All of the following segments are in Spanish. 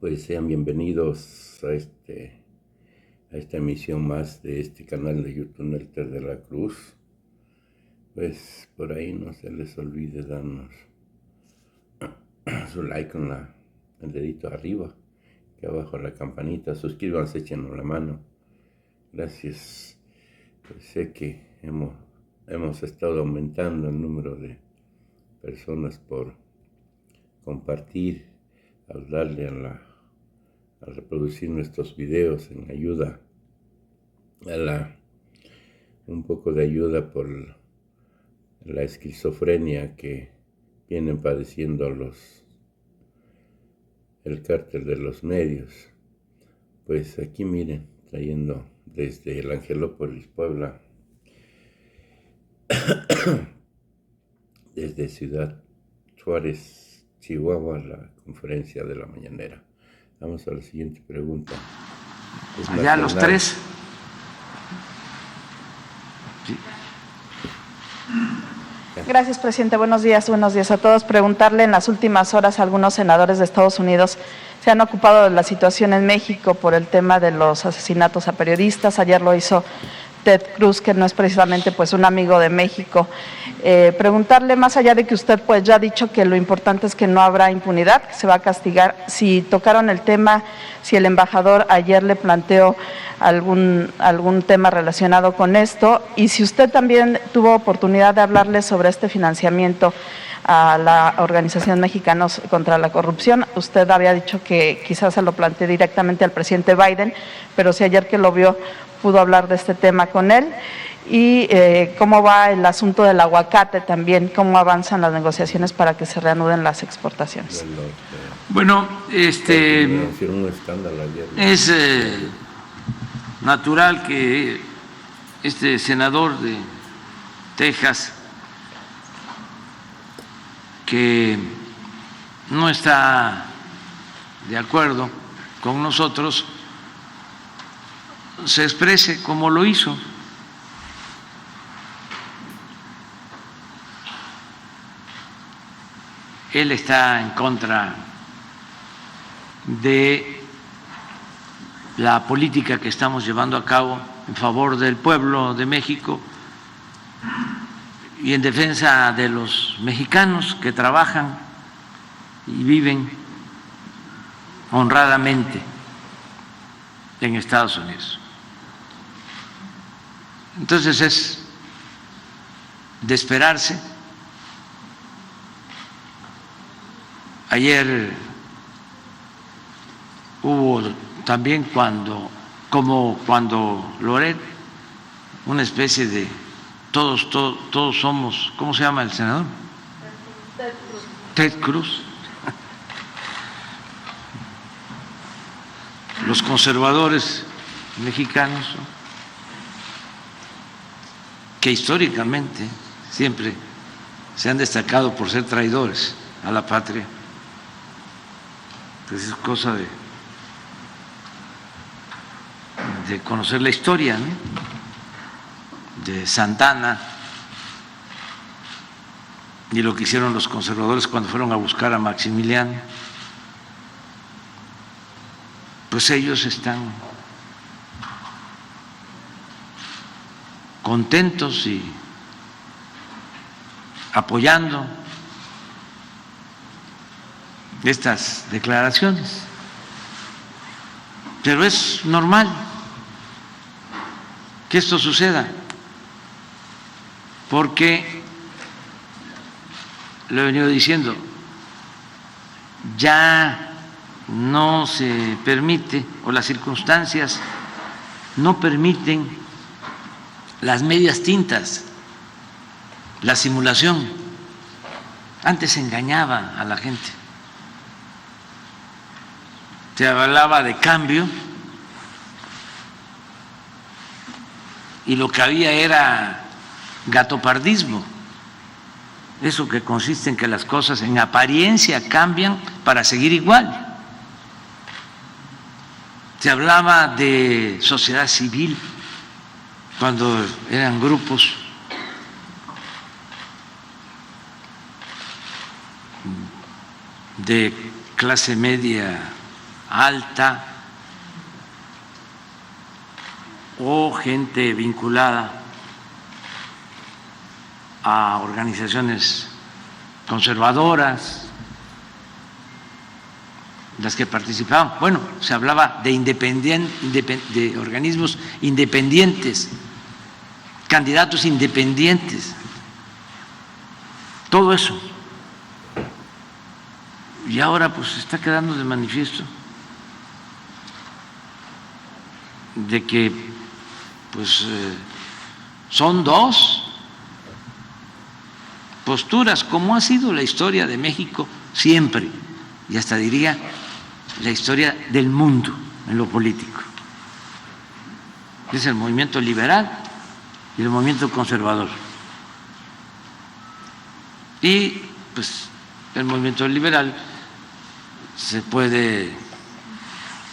Pues sean bienvenidos a esta emisión más de este canal de YouTube Nelter de la Cruz. Pues por ahí no se les olvide darnos su like con el dedito arriba, que abajo la campanita, suscríbanse, échenos la mano. Gracias. Pues sé que hemos estado aumentando el número de personas por compartir, al darle a reproducir nuestros videos en ayuda un poco de ayuda por la esquizofrenia que vienen padeciendo el cártel de los medios. Pues aquí miren, trayendo desde el Angelópolis, Puebla, desde Ciudad Juárez, Chihuahua, la conferencia de la mañanera. Vamos a la siguiente pregunta. Allá los tres. Sí. Gracias, presidente. Buenos días a todos. Preguntarle, en las últimas horas algunos senadores de Estados Unidos se han ocupado de la situación en México por el tema de los asesinatos a periodistas. Ayer lo hizo Ted Cruz, que no es precisamente pues un amigo de México. Preguntarle, más allá de que usted pues ya ha dicho que lo importante es que no habrá impunidad, que se va a castigar, si tocaron el tema, si el embajador ayer le planteó algún tema relacionado con esto, y si usted también tuvo oportunidad de hablarle sobre este financiamiento a la Organización Mexicanos contra la Corrupción. Usted había dicho que quizás se lo planteé directamente al presidente Biden, pero si ayer que lo vio pudo hablar de este tema con él. Y cómo va el asunto del aguacate también, cómo avanzan las negociaciones para que se reanuden las exportaciones. Bueno, es natural que este senador de Texas, que no está de acuerdo con nosotros, se exprese como lo hizo. Él está en contra de la política que estamos llevando a cabo en favor del pueblo de México y en defensa de los mexicanos que trabajan y viven honradamente en Estados Unidos. Entonces es de esperarse. Ayer hubo también como cuando Loret, una especie de todos somos, ¿cómo se llama el senador? Ted Cruz. Los conservadores mexicanos, que históricamente siempre se han destacado por ser traidores a la patria, pues es cosa de conocer la historia, ¿no? De Santana y lo que hicieron los conservadores cuando fueron a buscar a Maximiliano. Pues ellos están contentos y apoyando estas declaraciones, pero es normal que esto suceda, porque lo he venido diciendo, ya no se permite, o las circunstancias no permiten las medias tintas, la simulación. Antes se engañaba a la gente, se hablaba de cambio y lo que había era gatopardismo, eso que consiste en que las cosas en apariencia cambian para seguir igual. Se hablaba de sociedad civil cuando eran grupos de clase media alta o gente vinculada a organizaciones conservadoras, las que participaban. Bueno, se hablaba de de organismos independientes, candidatos independientes, todo eso. Y ahora pues se está quedando de manifiesto de que pues son dos posturas, como ha sido la historia de México siempre, y hasta diría la historia del mundo en lo político. Es el movimiento liberal y el movimiento conservador. Y pues el movimiento liberal se puede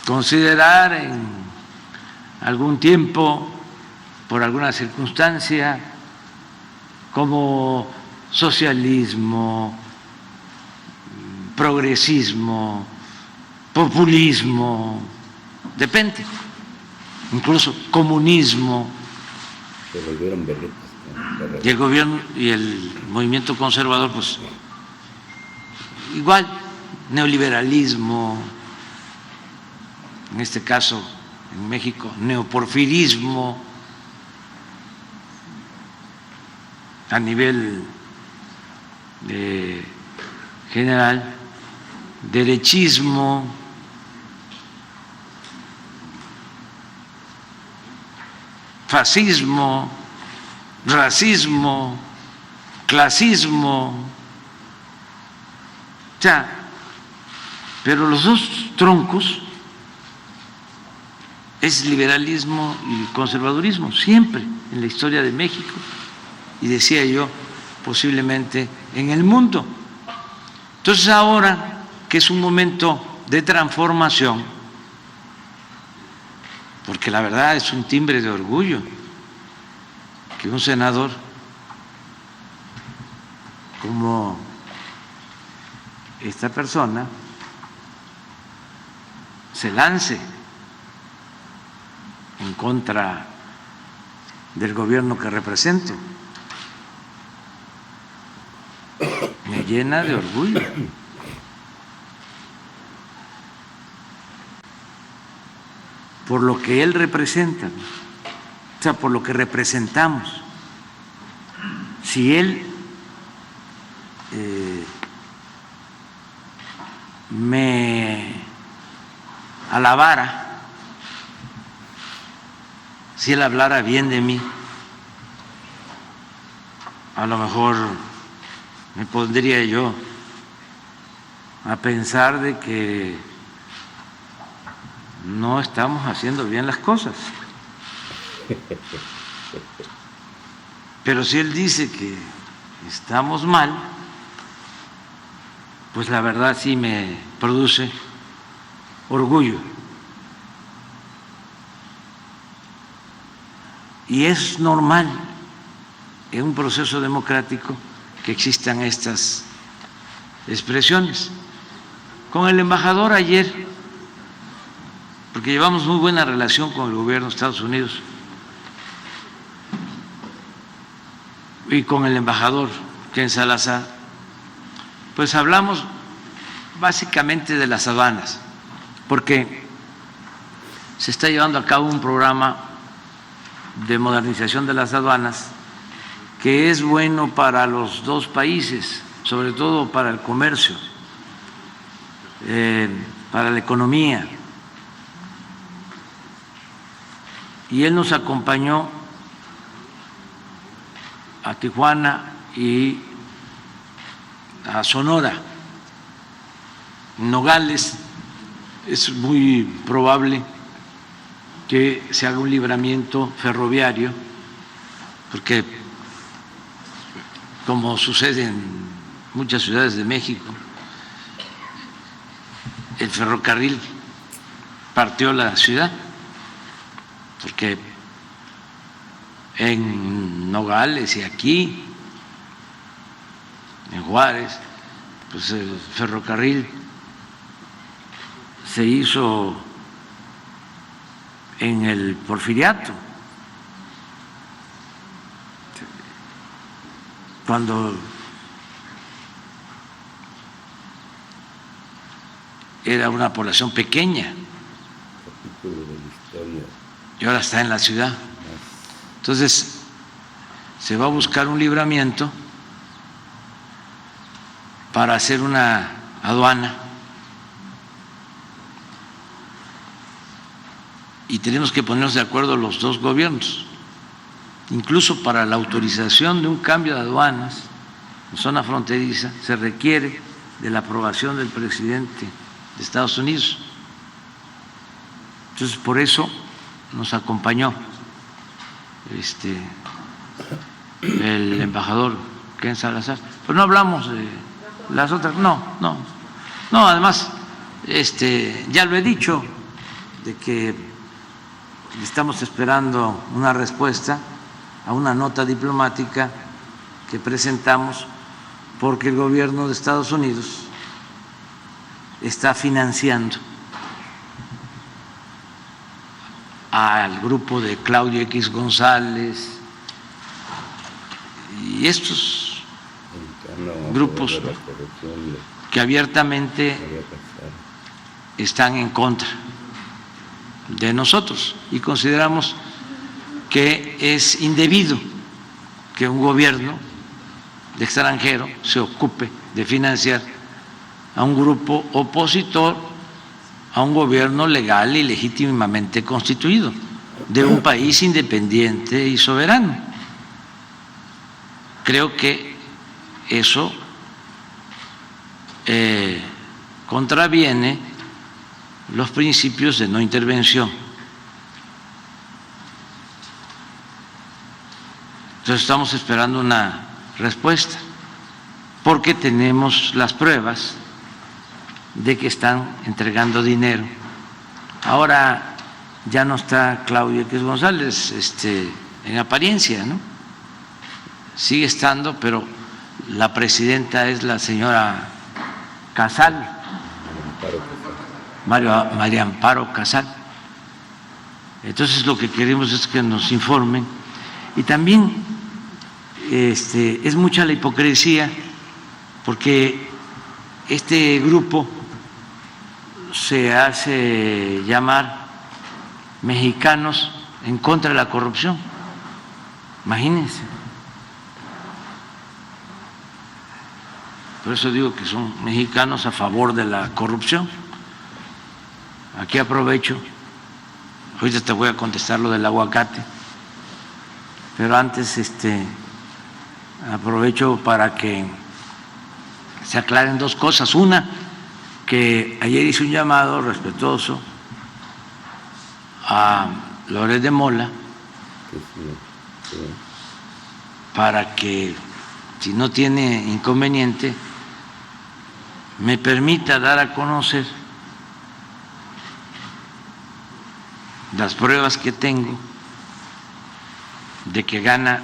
considerar en algún tiempo, por alguna circunstancia, como socialismo, progresismo, populismo, depende, incluso comunismo. Se volvieron berretas. Y el gobierno y el movimiento conservador, pues igual, neoliberalismo, en este caso en México, neoporfirismo, a nivel general, derechismo, fascismo, racismo, clasismo, ya, pero los dos troncos es liberalismo y conservadurismo, siempre en la historia de México, y decía yo, posiblemente en el mundo. Entonces ahora que es un momento de transformación, porque la verdad es un timbre de orgullo que un senador como esta persona se lance en contra del gobierno que represento. Me llena de orgullo. Por lo que él representa, o sea, por lo que representamos. Si él me alabara, si él hablara bien de mí, a lo mejor me pondría yo a pensar de que no estamos haciendo bien las cosas. Pero si él dice que estamos mal, pues la verdad sí me produce orgullo. Y es normal en un proceso democrático que existan estas expresiones. Con el embajador ayer, porque llevamos muy buena relación con el gobierno de Estados Unidos y con el embajador Ken Salazar, pues hablamos básicamente de las aduanas, porque se está llevando a cabo un programa de modernización de las aduanas que es bueno para los dos países, sobre todo para el comercio, para la economía. Y él nos acompañó a Tijuana y a Sonora. En Nogales es muy probable que se haga un libramiento ferroviario, porque como sucede en muchas ciudades de México, el ferrocarril partió la ciudad, porque en Nogales y aquí, en Juárez, pues el ferrocarril se hizo en el Porfiriato, cuando era una población pequeña y ahora está en la ciudad. Entonces se va a buscar un libramiento para hacer una aduana y tenemos que ponernos de acuerdo los dos gobiernos, incluso para la autorización de un cambio de aduanas en zona fronteriza se requiere de la aprobación del presidente de Estados Unidos. Entonces, por eso nos acompañó el embajador Ken Salazar. Pero no hablamos de las otras, no, además, ya lo he dicho, de que estamos esperando una respuesta a una nota diplomática que presentamos porque el gobierno de Estados Unidos está financiando al grupo de Claudio X González y estos grupos que abiertamente están en contra de nosotros y consideramos que es indebido que un gobierno extranjero se ocupe de financiar a un grupo opositor a un gobierno legal y legítimamente constituido de un país independiente y soberano. Creo que eso contraviene los principios de no intervención. Entonces estamos esperando una respuesta porque tenemos las pruebas de que están entregando dinero. Ahora ya no está Claudio X González, en apariencia, ¿no? Sigue estando, pero la presidenta es la señora Casal, María Amparo Casal. Entonces lo que queremos es que nos informen y también es mucha la hipocresía porque este grupo se hace llamar Mexicanos en contra de la corrupción. Imagínense. Por eso digo que son mexicanos a favor de la corrupción. Aquí aprovecho, ahorita te voy a contestar lo del aguacate, pero antes aprovecho para que se aclaren dos cosas. Una, que ayer hice un llamado respetuoso a Loret de Mola para que, si no tiene inconveniente, me permita dar a conocer las pruebas que tengo de que gana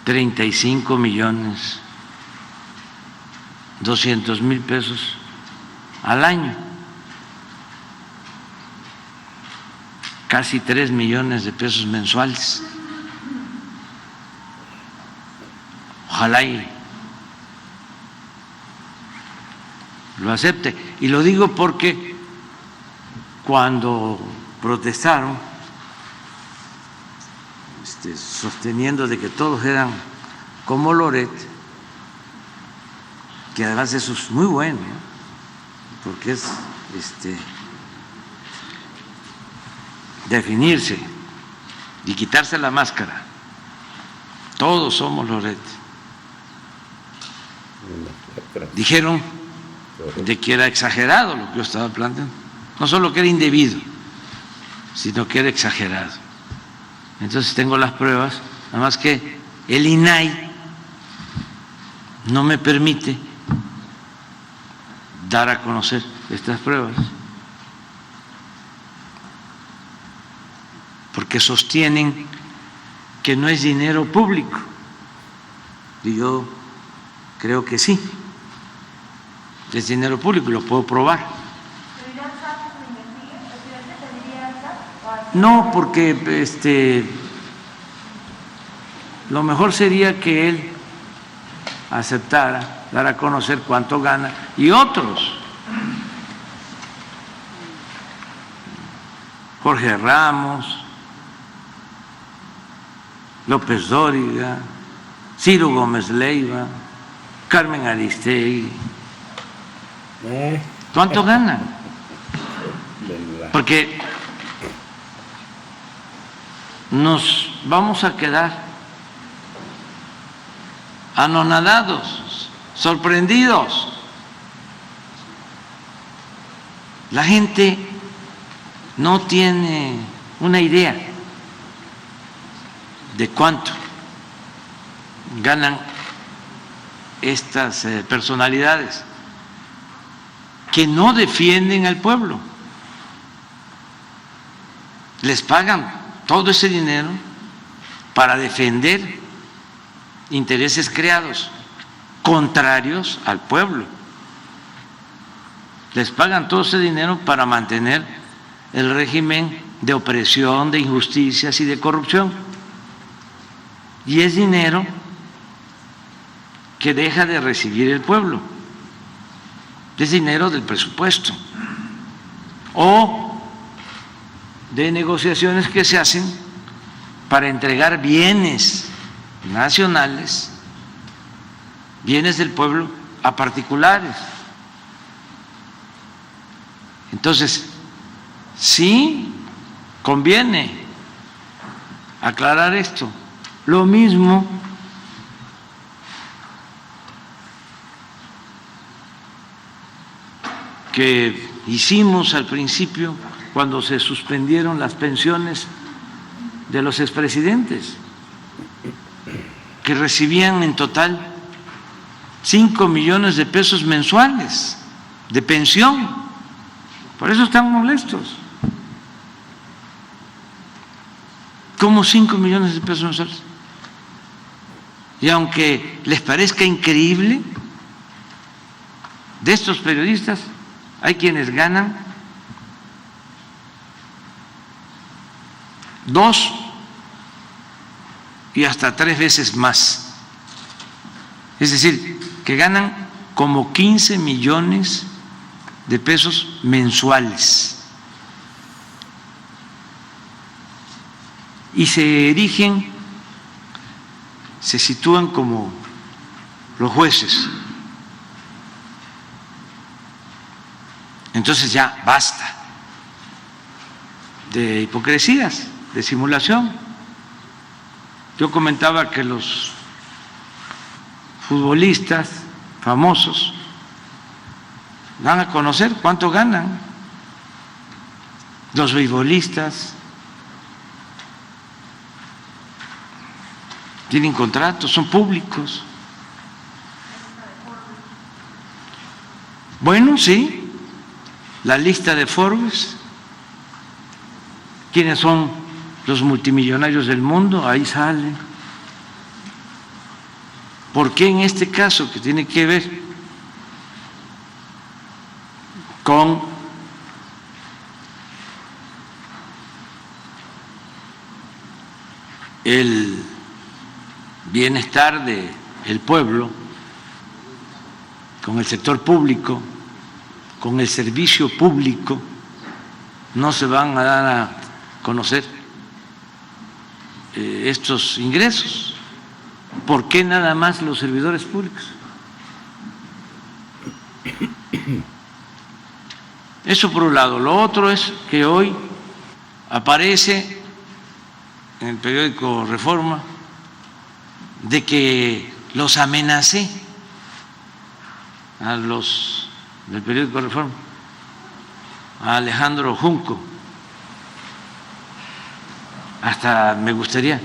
35.200.000 pesos al año, casi 3 millones de pesos mensuales. Ojalá y lo acepte. Y lo digo porque cuando protestaron, sosteniendo de que todos eran como Loret, que además eso es muy bueno, ¿no? Porque es definirse y quitarse la máscara. Todos somos Loret. Dijeron de que era exagerado lo que yo estaba planteando. No solo que era indebido, sino que era exagerado. Entonces tengo las pruebas, nada más que el INAI no me permite dar a conocer estas pruebas, porque sostienen que no es dinero público, y yo creo que sí, es dinero público y lo puedo probar. Pero ya No, porque lo mejor sería que él aceptara dar a conocer cuánto gana y otros. Jorge Ramos, López Dóriga, Ciro Gómez Leiva, Carmen Aristegui. ¿Cuánto ganan? Porque nos vamos a quedar anonadados, sorprendidos. La gente no tiene una idea de cuánto ganan estas personalidades que no defienden al pueblo. Les pagan todo ese dinero para defender intereses creados contrarios al pueblo. Les pagan todo ese dinero para mantener el régimen de opresión, de injusticias y de corrupción. Y es dinero que deja de recibir el pueblo. Es dinero del presupuesto o de negociaciones que se hacen para entregar bienes nacionales, bienes del pueblo a particulares. Entonces, sí conviene aclarar esto. Lo mismo que hicimos al principio cuando se suspendieron las pensiones de los expresidentes, que recibían en total 5 millones de pesos mensuales de pensión. Por eso están molestos. ¿Cómo 5 millones de pesos mensuales? Y aunque les parezca increíble, de estos periodistas hay quienes ganan 2 y hasta 3 veces más. Es decir, que ganan como 15 millones de pesos mensuales. Y se erigen, se sitúan como los jueces. Entonces ya basta de hipocresías, de simulación. Yo comentaba que los futbolistas famosos dan a conocer cuánto ganan, los beisbolistas tienen contratos, son públicos. Bueno, sí, la lista de Forbes, quiénes son los multimillonarios del mundo, ahí salen. ¿Por qué en este caso, que tiene que ver con el bienestar del pueblo, con el sector público, con el servicio público, no se van a dar a conocer estos ingresos? ¿Por qué nada más los servidores públicos? Eso por un lado. Lo otro es que hoy aparece en el periódico Reforma de que los amenacé a los del periódico Reforma, a Alejandro Junco. Hasta me gustaría,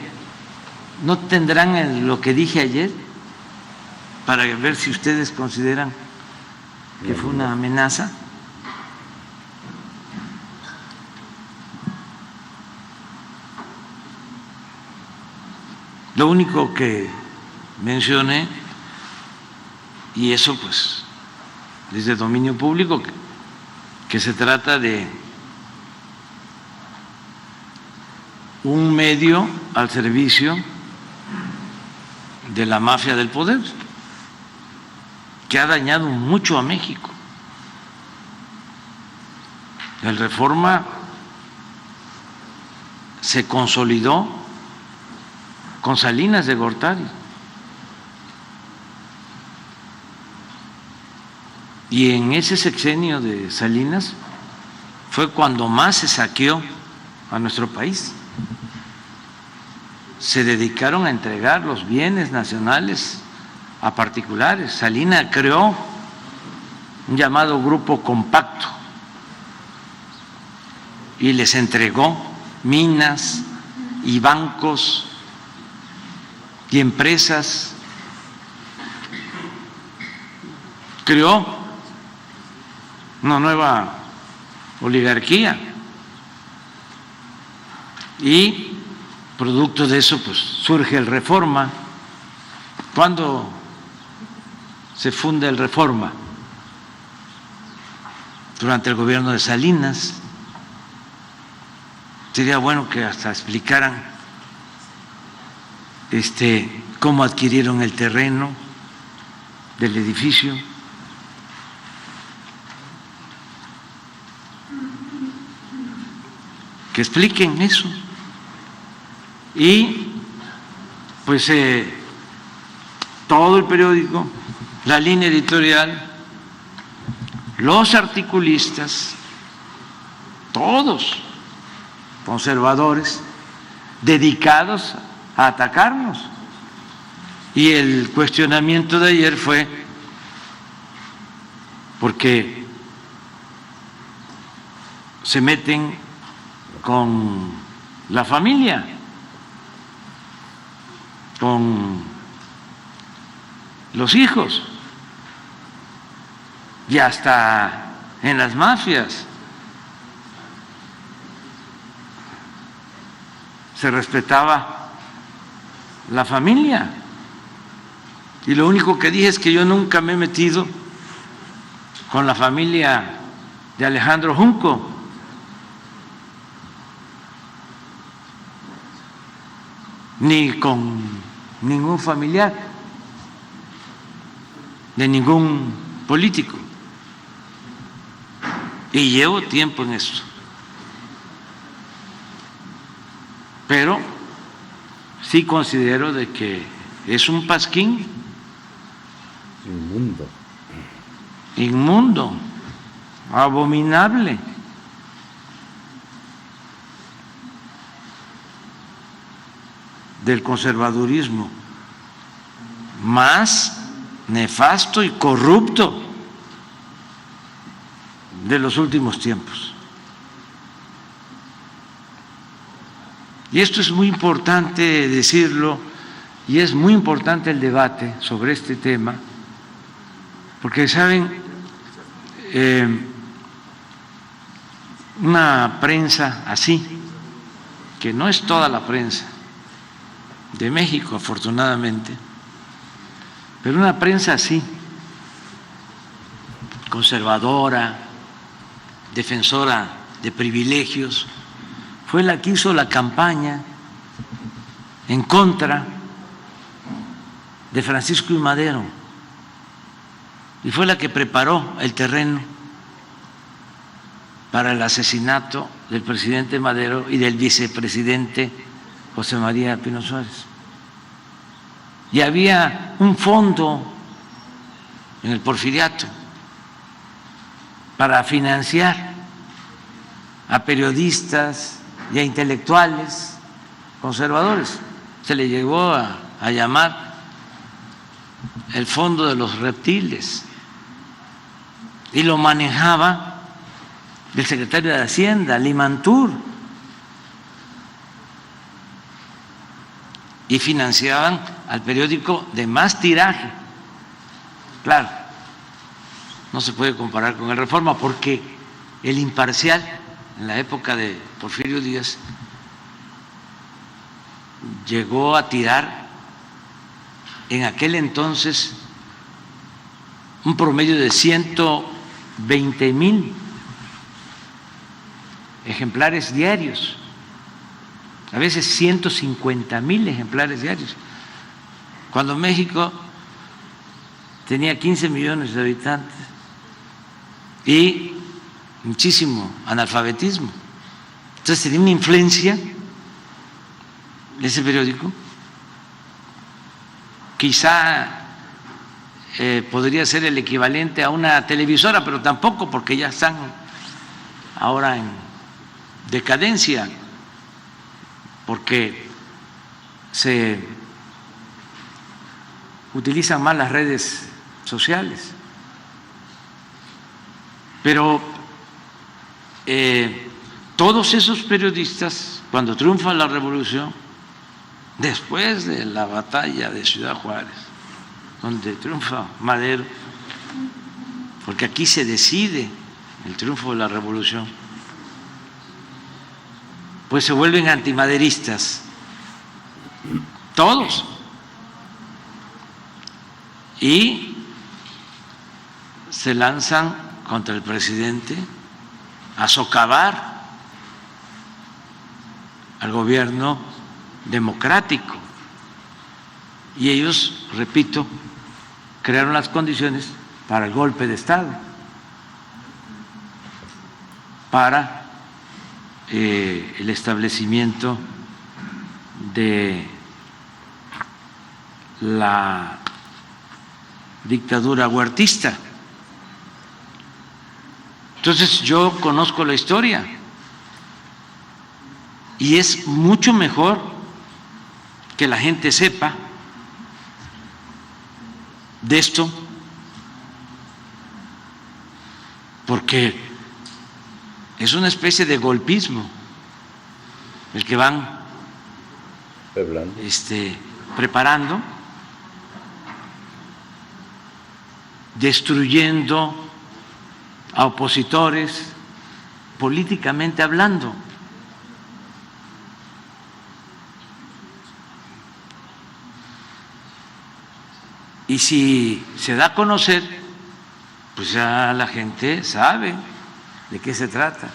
¿no tendrán lo que dije ayer para ver si ustedes consideran que fue una amenaza? Lo único que mencioné, y eso pues desde dominio público, que se trata de un medio al servicio de la mafia del poder, que ha dañado mucho a México. El Reforma se consolidó con Salinas de Gortari y en ese sexenio de Salinas fue cuando más se saqueó a nuestro país. Se dedicaron a entregar los bienes nacionales a particulares. Salinas creó un llamado Grupo Compacto y les entregó minas y bancos y empresas. Creó una nueva oligarquía y producto de eso pues surge el Reforma. ¿Cuándo se funda el Reforma? Durante el gobierno de Salinas. Sería bueno que hasta explicaran cómo adquirieron el terreno del edificio. Que expliquen eso. Y pues todo el periódico, la línea editorial, los articulistas, todos conservadores, dedicados a atacarnos. Y el cuestionamiento de ayer fue porque se meten con la familia, con los hijos y hasta en las mafias. Se respetaba la familia y lo único que dije es que yo nunca me he metido con la familia de Alejandro Junco, ni con ningún familiar de ningún político, y llevo tiempo en esto. Pero sí considero de que es un pasquín inmundo, abominable. Del conservadurismo más nefasto y corrupto de los últimos tiempos. Y esto es muy importante decirlo, y es muy importante el debate sobre este tema, porque saben, una prensa así, que no es toda la prensa de México, afortunadamente, pero una prensa así, conservadora, defensora de privilegios, fue la que hizo la campaña en contra de Francisco I. Madero y fue la que preparó el terreno para el asesinato del presidente Madero y del vicepresidente José María Pino Suárez. Y había un fondo en el Porfiriato para financiar a periodistas y a intelectuales conservadores. Se le llegó a llamar el Fondo de los Reptiles y lo manejaba el secretario de Hacienda, Limantur, y financiaban al periódico de más tiraje. Claro, no se puede comparar con el Reforma porque el Imparcial, en la época de Porfirio Díaz, llegó a tirar en aquel entonces un promedio de 120,000 ejemplares diarios. a veces 150,000 ejemplares diarios, cuando México tenía 15 millones de habitantes y muchísimo analfabetismo. Entonces tenía una influencia ese periódico, quizá podría ser el equivalente a una televisora, pero tampoco, porque ya están ahora en decadencia, porque se utilizan más las redes sociales. Pero todos esos periodistas, cuando triunfa la revolución, después de la batalla de Ciudad Juárez, donde triunfa Madero, porque aquí se decide el triunfo de la revolución, pues se vuelven antimaderistas, todos, y se lanzan contra el presidente a socavar al gobierno democrático. Y ellos, repito, crearon las condiciones para el golpe de Estado, para el establecimiento de la dictadura huertista. Entonces yo conozco la historia y es mucho mejor que la gente sepa de esto, porque es una especie de golpismo el que van preparando, destruyendo a opositores políticamente hablando. Y si se da a conocer, pues ya la gente sabe de qué se trata.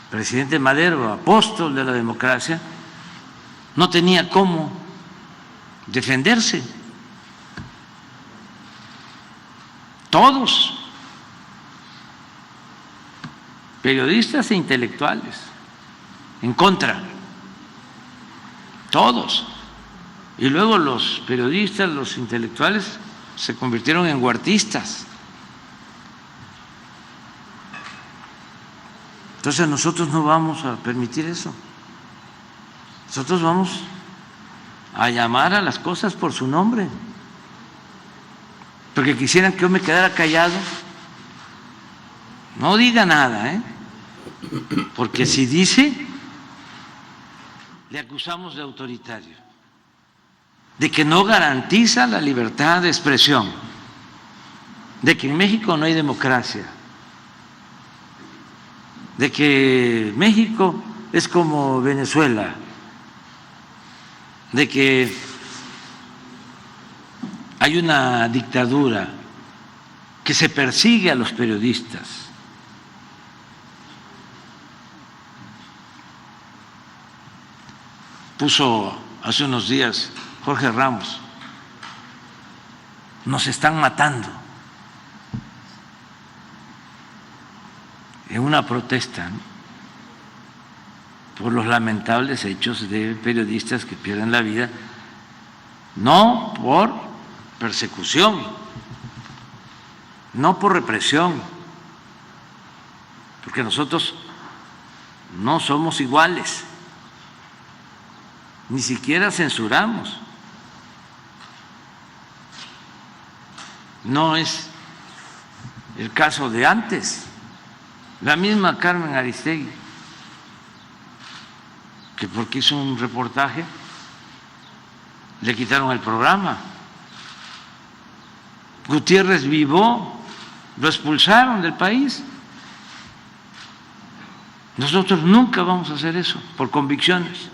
El presidente Madero, apóstol de la democracia, no tenía cómo defenderse. Todos, periodistas e intelectuales, en contra, todos. Y luego los periodistas, los intelectuales, se convirtieron en huertistas. Entonces nosotros no vamos a permitir eso. Nosotros vamos a llamar a las cosas por su nombre. Porque quisieran que yo me quedara callado. No diga nada, porque si dice, le acusamos de autoritario, de que no garantiza la libertad de expresión, de que en México no hay democracia, de que México es como Venezuela, de que hay una dictadura, que se persigue a los periodistas. Puso hace unos días Jorge Ramos, nos están matando, en una protesta, ¿no?, por los lamentables hechos de periodistas que pierden la vida, no por persecución, no por represión, porque nosotros no somos iguales, ni siquiera censuramos. No es el caso de antes. La misma Carmen Aristegui, que porque hizo un reportaje le quitaron el programa. Gutiérrez Vivó lo expulsaron del país. Nosotros nunca vamos a hacer eso por convicciones.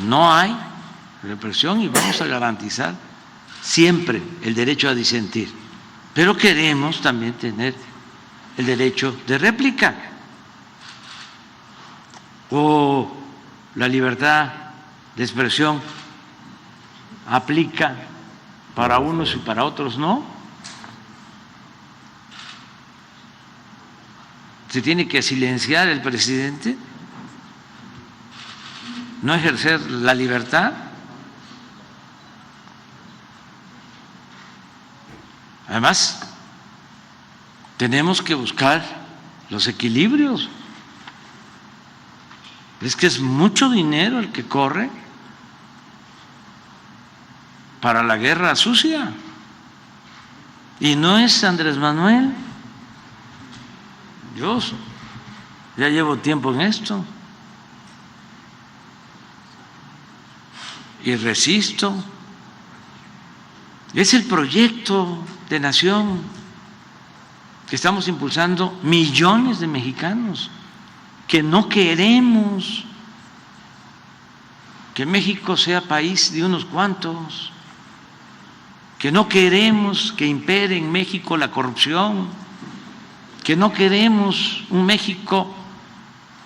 No hay represión y vamos a garantizar siempre el derecho a disentir, pero queremos también tener el derecho de réplica o la libertad de expresión aplica para unos y para otros no. Se tiene que silenciar el presidente, no ejercer la libertad. Además, tenemos que buscar los equilibrios. Es que es mucho dinero el que corre para la guerra sucia. Y no es Andrés Manuel. Yo ya llevo tiempo en esto y resisto. Es el proyecto de nación que estamos impulsando millones de mexicanos, que no queremos que México sea país de unos cuantos, que no queremos que impere en México la corrupción, que no queremos un México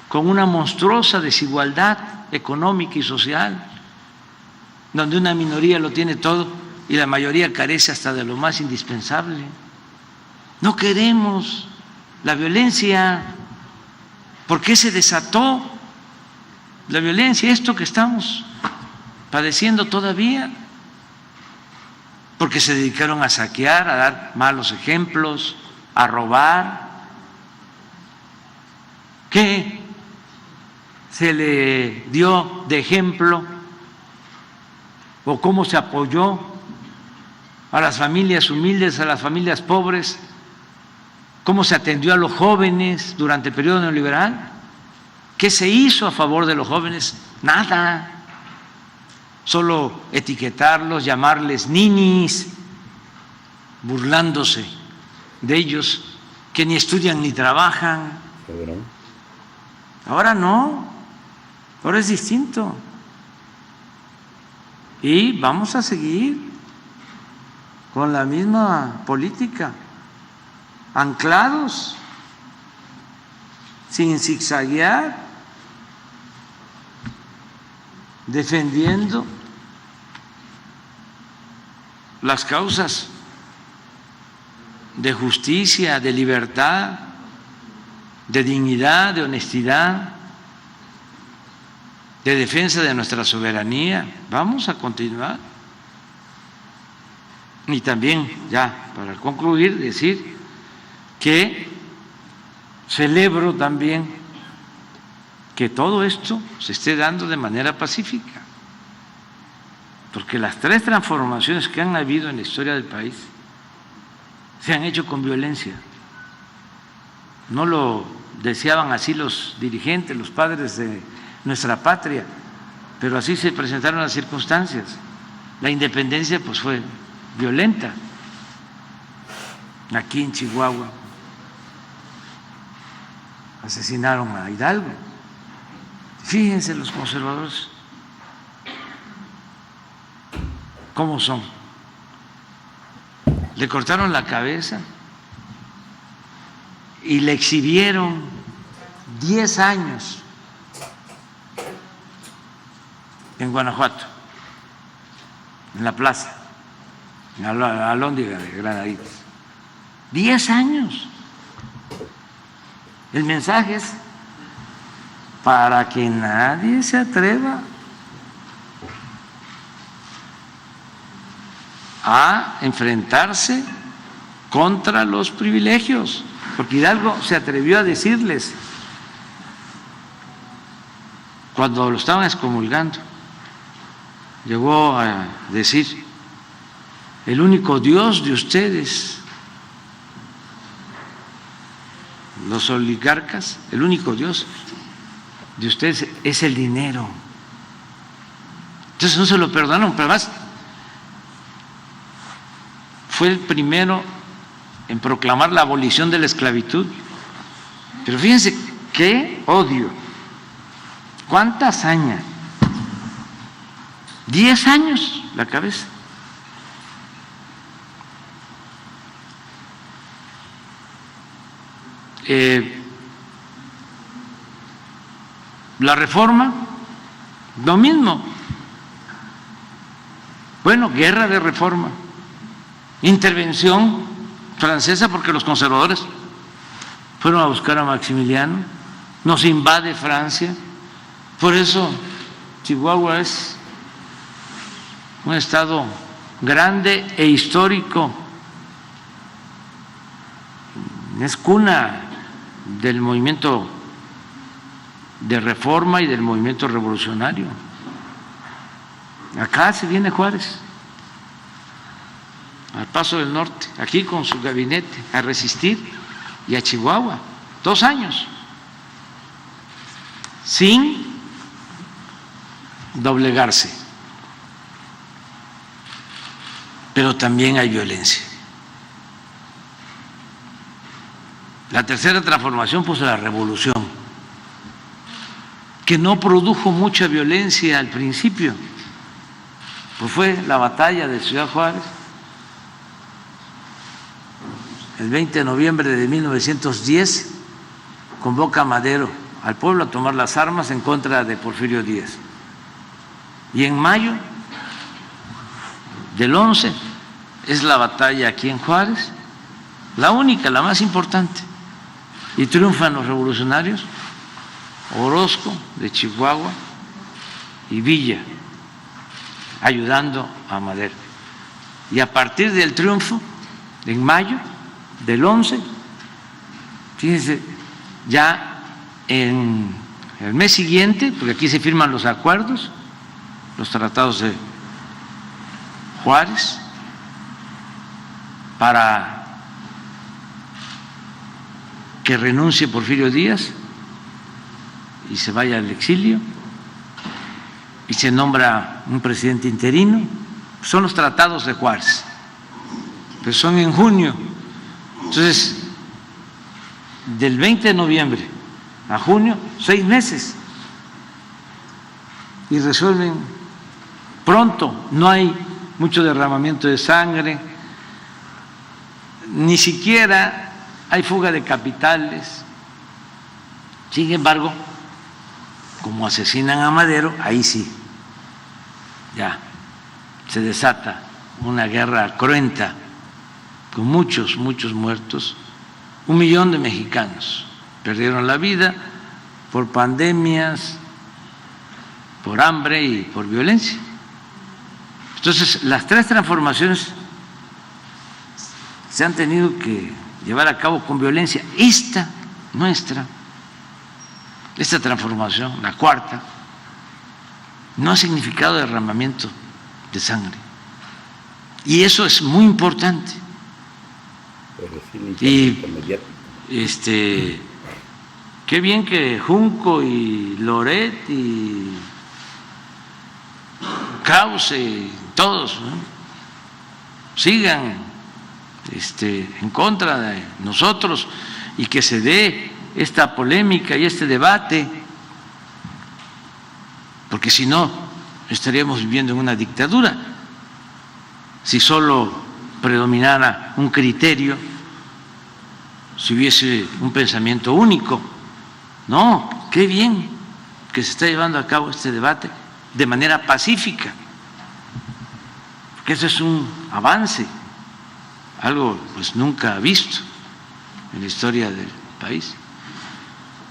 con una monstruosa desigualdad económica y social, donde una minoría lo tiene todo y la mayoría carece hasta de lo más indispensable. No queremos la violencia. ¿Por qué se desató la violencia? Esto que estamos padeciendo todavía. Porque se dedicaron a saquear, a dar malos ejemplos, a robar. ¿Qué se le dio de ejemplo o cómo se apoyó a las familias humildes, a las familias pobres? ¿Cómo se atendió a los jóvenes durante el periodo neoliberal? ¿Qué se hizo a favor de los jóvenes? Nada. Solo etiquetarlos, llamarles ninis, burlándose de ellos que ni estudian ni trabajan. Ahora no, ahora es distinto. Y vamos a seguir con la misma política, anclados, sin zigzaguear, defendiendo las causas de justicia, de libertad, de dignidad, de honestidad, de defensa de nuestra soberanía. Vamos a continuar. Y también, ya para concluir, decir que celebro también que todo esto se esté dando de manera pacífica, porque las 3 transformaciones que han habido en la historia del país se han hecho con violencia. No lo deseaban así los dirigentes, los padres de nuestra patria, pero así se presentaron las circunstancias. La independencia pues fue violenta. Aquí en Chihuahua asesinaron a Hidalgo. Fíjense los conservadores cómo son. Le cortaron la cabeza y le exhibieron 10 años en Guanajuato, en la plaza, en Alhóndiga de Granaditas. 10 años. El mensaje es para que nadie se atreva a enfrentarse contra los privilegios, porque Hidalgo se atrevió a decirles cuando lo estaban excomulgando, llegó a decir: el único Dios de ustedes, los oligarcas, el único Dios de ustedes es el dinero. Entonces no se lo perdonaron, pero además fue el primero en proclamar la abolición de la esclavitud. Pero fíjense qué odio, cuánta hazaña. 10 años la cabeza. La reforma, lo mismo. Bueno, guerra de reforma, intervención francesa porque los conservadores fueron a buscar a Maximiliano, nos invade Francia, por eso Chihuahua es un estado grande e histórico, es cuna del movimiento de reforma y del movimiento revolucionario. Acá se viene Juárez, al Paso del Norte, aquí con su gabinete, a resistir, y a Chihuahua, 2 años, sin doblegarse. Pero también hay violencia. La tercera transformación puso la revolución, que no produjo mucha violencia al principio, pues fue la batalla de Ciudad Juárez, el 20 de noviembre de 1910, convoca a Madero al pueblo a tomar las armas en contra de Porfirio Díaz. Y en mayo del 11 es la batalla aquí en Juárez, la única, la más importante, y triunfan los revolucionarios, Orozco de Chihuahua y Villa, ayudando a Madero. Y a partir del triunfo, en mayo del 11, fíjense, ya en el mes siguiente, porque aquí se firman los acuerdos, los tratados de Juárez, para que renuncie Porfirio Díaz y se vaya al exilio, y se nombra un presidente interino. Son los tratados de Juárez, pero son en junio. Entonces, del 20 de noviembre a junio, 6 meses, y resuelven pronto, no hay mucho derramamiento de sangre, ni siquiera hay fuga de capitales. Sin embargo, como asesinan a Madero, ahí sí, ya se desata una guerra cruenta con muchos muertos. 1 millón de mexicanos perdieron la vida por pandemias, por hambre y por violencia. Entonces, las 3 transformaciones se han tenido que llevar a cabo con violencia. Esta nuestra, esta transformación, la cuarta, no ha significado derramamiento de sangre, y eso es muy importante. Y qué bien que Junco y Loret y Krause y todos, ¿no?, sigan en contra de nosotros, y que se dé esta polémica y este debate, porque si no estaríamos viviendo en una dictadura, si solo predominara un criterio, si hubiese un pensamiento único. No, qué bien que se está llevando a cabo este debate de manera pacífica, porque eso es un avance, algo pues nunca visto en la historia del país.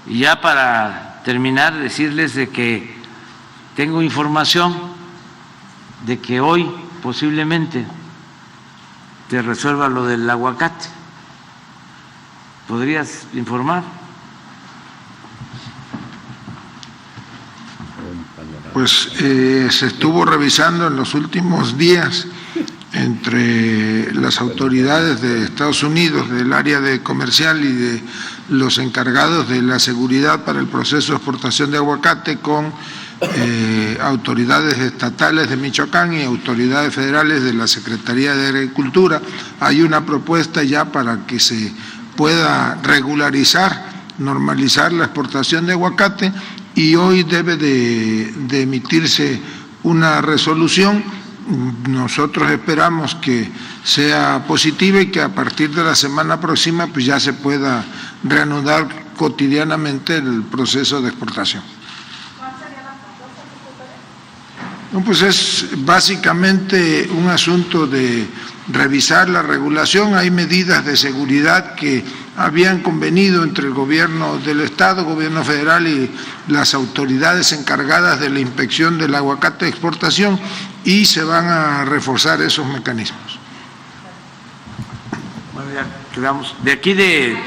Y ya para terminar, decirles de que tengo información de que hoy posiblemente te resuelva lo del aguacate. ¿Podrías informar? Pues se estuvo revisando en los últimos días entre las autoridades de Estados Unidos, del área de comercial y de los encargados de la seguridad para el proceso de exportación de aguacate, con autoridades estatales de Michoacán y autoridades federales de la Secretaría de Agricultura. Hay una propuesta ya para que se pueda regularizar, normalizar la exportación de aguacate, y hoy debe de emitirse una resolución. Nosotros esperamos que sea positiva y que a partir de la semana próxima pues ya se pueda reanudar cotidianamente el proceso de exportación. No, pues es básicamente un asunto de revisar la regulación. Hay medidas de seguridad que habían convenido entre el gobierno del Estado, gobierno federal y las autoridades encargadas de la inspección del aguacate de exportación, y se van a reforzar esos mecanismos. Bueno, ya quedamos. De aquí de